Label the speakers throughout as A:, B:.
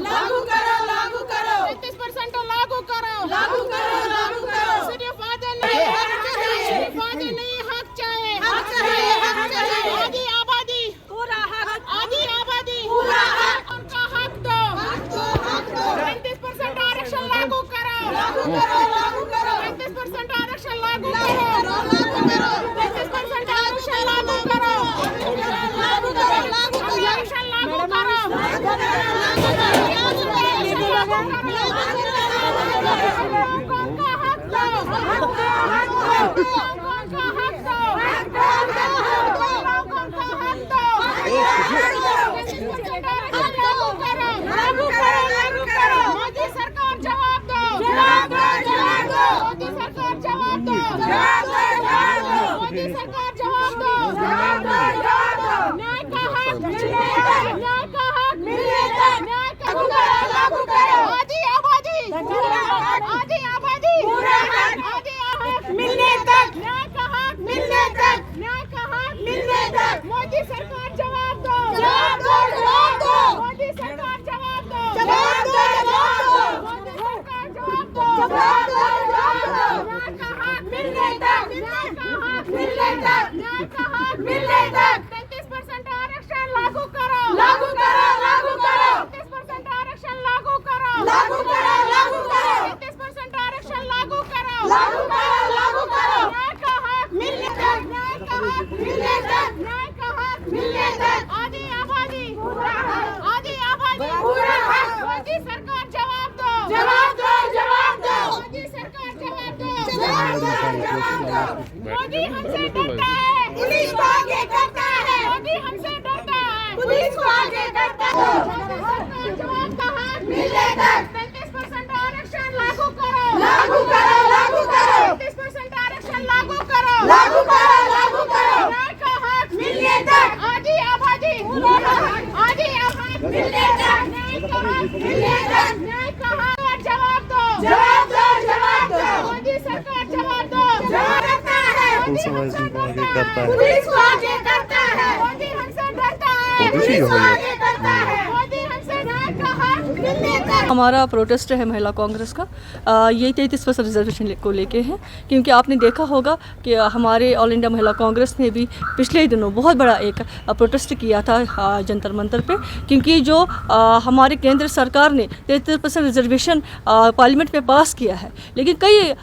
A: लागू करो, लागू करो,
B: 33% लागू करो,
A: लागू करो, लागू करो,
B: सिर्फ वादे नहीं, सिर्फ वादे नहीं, हक चाहिए,
A: हक चाहिए, हक चाहिए,
B: आधी आबादी,
A: पूरा हक,
B: आधी आबादी,
A: पूरा हक,
B: उनका हक दो,
A: हक दो, हक दो,
B: 33% आरक्षण लागू करो,
A: लागू करो, लागू करो,
B: 33% आरक्षण लागू करो,
A: लागू करो,
B: 33% आरक्षण लागू करो,
A: लागू करो, लागू करो,
B: आरक्षण लागू करो, लोगों का हक दो, लोगों का हक दो, लोगों का हक दो, लागू करो, लागू करो, मोदी सरकार जवाब दो,
A: जवाब दो, जवाब दो,
B: मोदी सरकार जवाब दो,
A: जवाब दो, जवाब दो,
B: मोदी सरकार जवाब दो,
A: जवाब दो, जवाब दो,
B: न्याय का हक,
A: मिलने तक,
B: न्याय का हक,
A: मिलने तक,
B: न्याय का
A: लागू करो, लागू करो,
B: आधी आबादी,
A: पूरा हक,
B: आधी आबादी,
A: पूरा हक,
B: आधी हक,
A: मिलने तक,
B: न्याय का हक,
A: मिलने तक,
B: न्याय का हक,
A: मिलने तक,
B: मोदी सरकार जवाब दो,
A: जवाब दो, जवाब दो,
B: मोदी सरकार जवाब दो,
A: जवाब दो, जवाब दो,
B: मोदी सरकार जवाब दो,
A: जवाब दो, जवाब दो,
B: न्याय का हक,
A: मिलने तक,
B: न्याय का हक,
A: मिलने तक,
B: न्याय का हक,
A: मिलने तक,
B: 33% आरक्षण लागू करो,
A: लागू करो, लागू करो,
B: 33% आरक्षण लागू करो,
A: लागू करो, लागू करो,
B: 33% आरक्षण लागू करो,
A: लागू करो, लागू करो,
B: न्याय का हक,
A: मिलने तक,
B: न्याय का हक,
A: मिलने तक,
B: न्याय का हक,
A: मिलने तक,
B: आधी आबादी,
A: पूरा हक,
B: आधी आबादी,
A: पूरा हक,
B: मोदी सरकार जवाब दो,
A: जवाब दो, जवाब दो,
B: मोदी सरकार जवाब दो,
A: जवाब दो, जवाब दो,
B: मोदी हमसे डरता है,
A: पुलिस को आगे करता है,
B: मोदी हमसे डरता है,
A: पुलिस को आगे करता है,
B: मोदी सरकार जवाब का हक,
A: मिलने तक,
B: 33% आरक्षण लागू करो,
A: लागू करो, लागू करो,
B: 33% आरक्षण लागू करो,
A: लागू करो, लागू करो,
B: न्याय का हक,
A: मिलने तक,
B: आधी आबादी,
A: पूरा हक,
B: आधी आबादी,
A: मिलने तक,
B: न्याय का हक,
A: मिलने तक,
B: न्याय का हक, जवाब दो,
A: जवाब दो, जवाब दो,
B: मोदी सरकार जवाब दो,
A: जवाब करता है,
B: मोदी हमसे डरता है,
A: पुलिस को आगे करता है,
B: मोदी हमसे डरता है,
A: पुलिस को आगे करता है,
B: मोदी हमसे न्याय का हक,
A: मिलने तक,
C: हमारा प्रोटेस्ट है महिला कांग्रेस का। ये 33% रिजर्वेशन को लेके है, क्योंकि आपने देखा होगा कि हमारे ऑल इंडिया महिला कांग्रेस ने भी पिछले दिनों बहुत बड़ा एक प्रोटेस्ट किया था जंतर मंतर पे, क्योंकि जो हमारे केंद्र सरकार ने 33% रिजर्वेशन पार्लियामेंट में पास किया है, लेकिन कई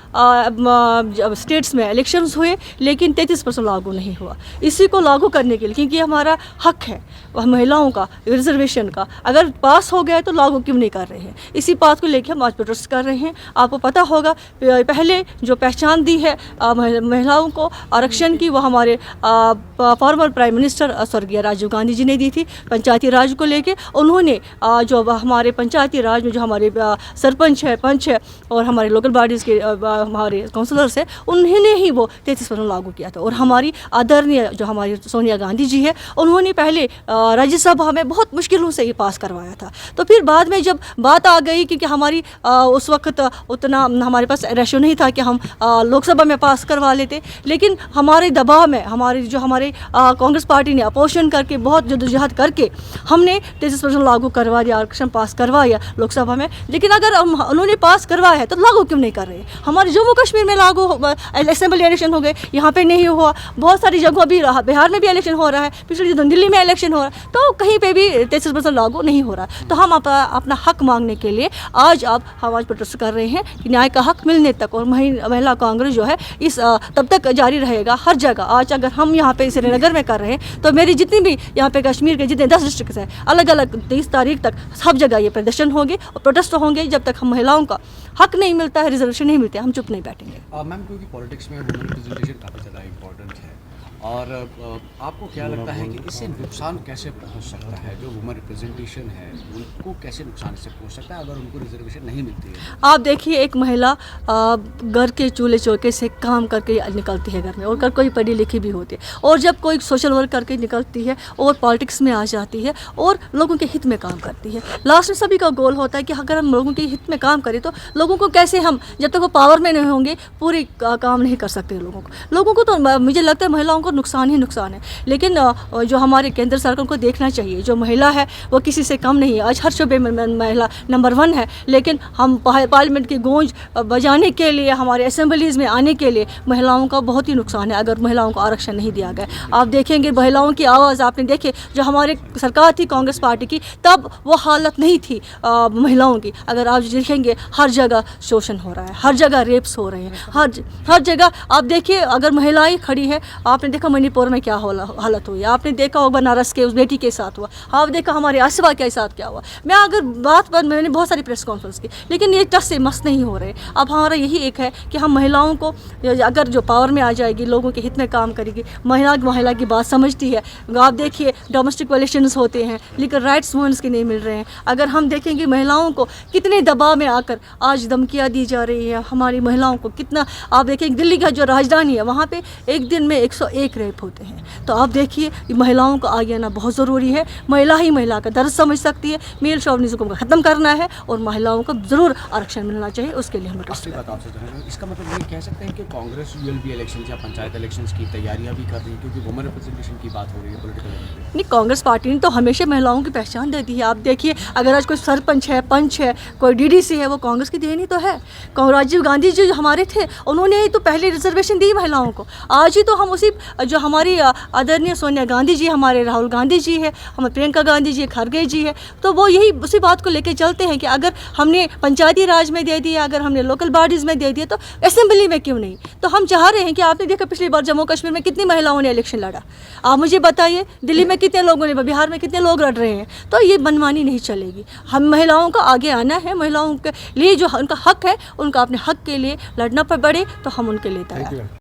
C: स्टेट्स में इलेक्शंस हुए लेकिन 33% लागू नहीं हुआ। इसी को लागू करने के लिए, क्योंकि हमारा हक है वह महिलाओं का रिजर्वेशन का, अगर पास हो गया है तो लागू क्यों नहीं कर रहे हैं, इसी बात को लेकर हम आज प्रोटेस्ट कर रहे हैं। आपको पता होगा पहले जो पहचान दी है महिलाओं को आरक्षण की, वो हमारे फॉर्मर प्राइम मिनिस्टर स्वर्गीय राजीव गांधी जी ने दी थी पंचायती राज को लेके। उन्होंने जो हमारे पंचायती राज में जो हमारे सरपंच है, पंच है और हमारे लोकल बॉडीज़ के हमारे काउंसलर्स है, उन्होंने ही वो 33% लागू किया था। और हमारी आदरणीय जो हमारी सोनिया गांधी जी है, उन्होंने पहले राज्यसभा में बहुत मुश्किलों से ये पास करवाया था। तो फिर बाद में जब बात आ गई, क्योंकि हमारी उस वक्त उतना हमारे पास रेशो नहीं था कि हम लोकसभा में पास करवा लेते, लेकिन हमारे दबाव में हमारे कांग्रेस पार्टी ने अपोजिशन करके बहुत जद्दोजहद करके हमने 33% लागू करवा दिया, आरक्षण पास करवाया लोकसभा में। लेकिन अगर उन्होंने पास करवाया है तो लागू क्यों नहीं कर रहे? हमारे जम्मू कश्मीर में लागू असेंबली इलेक्शन हो गए, यहाँ पे नहीं हुआ। बहुत सारी जगहों भी बिहार में भी इलेक्शन हो रहा है, पिछले दिन दिल्ली में इलेक्शन हो रहा है, तो कहीं पे भी 33% लागू नहीं हो रहा। तो हम अपना हक मांगने के लिए आज प्रोटेस्ट कर रहे हैं कि न्याय का हक मिलने तक। और महिला कांग्रेस जो है इस तब तक जारी रहेगा हर जगह। आज अगर हम यहाँ पे श्रीनगर में कर रहे हैं तो मेरी जितनी भी यहाँ पे कश्मीर के जितने 10 डिस्ट्रिक्ट हैं, अलग अलग 23 तारीख तक सब जगह ये प्रदर्शन होंगे और प्रोटेस्ट होंगे। जब तक हम महिलाओं का हक नहीं मिलता है, रिजर्वेशन नहीं मिलते, हम चुप नहीं बैठेंगे।
D: मैम, क्योंकि पॉलिटिक्स में वुमेन रिप्रेजेंटेशन काफ़ी ज़्यादा इम्पोर्टेंट है, और आपको क्या लगता है कि इससे नुकसान कैसे पहुंच सकता है? जो वुमेन रिप्रेजेंटेशन है उनको कैसे नुकसान इससे पहुंच सकता है अगर उनको रिजर्वेशन नहीं मिलती है?
C: आप देखिए, एक महिला घर के चूल्हे चौके से काम करके निकलती है घर में, और अगर कोई पढ़ी लिखी भी होती है, और जब कोई सोशल वर्क करके निकलती है और पॉलिटिक्स में आ जाती है और लोगों के हित में काम करती है। लास्ट में सभी का गोल होता है कि अगर हम लोगों के हित में काम करें तो लोगों को कैसे हम, जब तक वो पावर में नहीं होंगे, पूरी काम नहीं कर सकते। लोगों को तो मुझे लगता है महिलाओं को को नुकसान ही नुकसान है। लेकिन जो हमारे केंद्र सरकार को देखना चाहिए, जो महिला है वो किसी से कम नहीं है। आज हर शोबे में महिला नंबर 1 है, लेकिन हम पार्लियामेंट की गूंज बजाने के लिए, हमारे असेंबलीज़ में आने के लिए महिलाओं का बहुत ही नुकसान है अगर महिलाओं को आरक्षण नहीं दिया गया। आप देखेंगे महिलाओं की आवाज़ आपने देखे, जो हमारे सरकार थी कांग्रेस पार्टी की, तब वो हालत नहीं थी महिलाओं की। अगर आप देखेंगे हर जगह शोषण हो रहा है, हर जगह रेप्स हो रहे हैं, हर जगह आप देखिए अगर महिलाएं खड़ी है। आपने देखा मणिपुर में क्या हालत हुई, आपने देखा होगा बनारस के उस बेटी के साथ हुआ, आप देखा हमारे आसिफा के साथ क्या हुआ। मैं अगर बात पर मैंने बहुत सारी प्रेस कॉन्फ्रेंस की, लेकिन ये टस से मस नहीं हो रहे। अब हमारा यही एक है कि हम महिलाओं को अगर जो पावर में आ जाएगी, लोगों के हित में काम करेगी, महिला की बात समझती है। आप देखिए डोमेस्टिक वायलेशंस होते हैं लेकिन राइट्स वुमेन्स के नहीं मिल रहे हैं। अगर हम देखेंगे महिलाओं को कितने दबाव में आकर आज धमकियाँ दी जा रही है, हमारी महिलाओं को कितना, आप देखेंगे दिल्ली का जो राजधानी है वहाँ पे एक दिन में 101 रेप होते हैं। तो आप देखिए महिलाओं को आगे आना बहुत ज़रूरी है। महिला ही महिला का दर्द समझ सकती है। मेल शोविनिज्म को ख़त्म करना है और महिलाओं को ज़रूर आरक्षण मिलना चाहिए, उसके लिए हम
D: आखिरी बात आपसे जानना, इसका मतलब ये कह सकते हैं कि कांग्रेस यूएलबी इलेक्शन या पंचायत इलेक्शंस की तैयारियां भी कर रही है, क्योंकि वुमेन रिप्रेजेंटेशन की बात हो रही है पॉलिटिकल लेवल पे।
C: नहीं, कांग्रेस पार्टी ने तो हमेशा महिलाओं की पहचान दे दी है। आप देखिए अगर आज कोई सरपंच है, पंच है, कोई डीडीसी है, वो कांग्रेस की देनी तो है। राजीव गांधी जी जो हमारे थे, उन्होंने ही तो पहले रिजर्वेशन दी महिलाओं को। आज ही तो हम उसी जो हमारी आदरणीय सोनिया गांधी जी, हमारे राहुल गांधी जी है, हमारे प्रियंका गांधी जी, खड़गे जी है, तो वो यही उसी बात को लेकर चलते हैं कि अगर हमने पंचायती राज में दे दिया, अगर हमने लोकल बॉडीज़ में दे दिया, तो असेंबली में क्यों नहीं। तो हम चाह रहे हैं कि आपने देखा पिछली बार जम्मू कश्मीर में कितनी महिलाओं ने इलेक्शन लड़ा, आप मुझे बताइए दिल्ली में कितने लोगों ने, बिहार में कितने लोग लड़ रहे हैं। तो ये मनमानी नहीं चलेगी। हम महिलाओं का आगे आना है, महिलाओं के लिए जो उनका हक है, उनका अपने हक के लिए लड़ना पड़े तो हम उनके लिए तैयार हैं।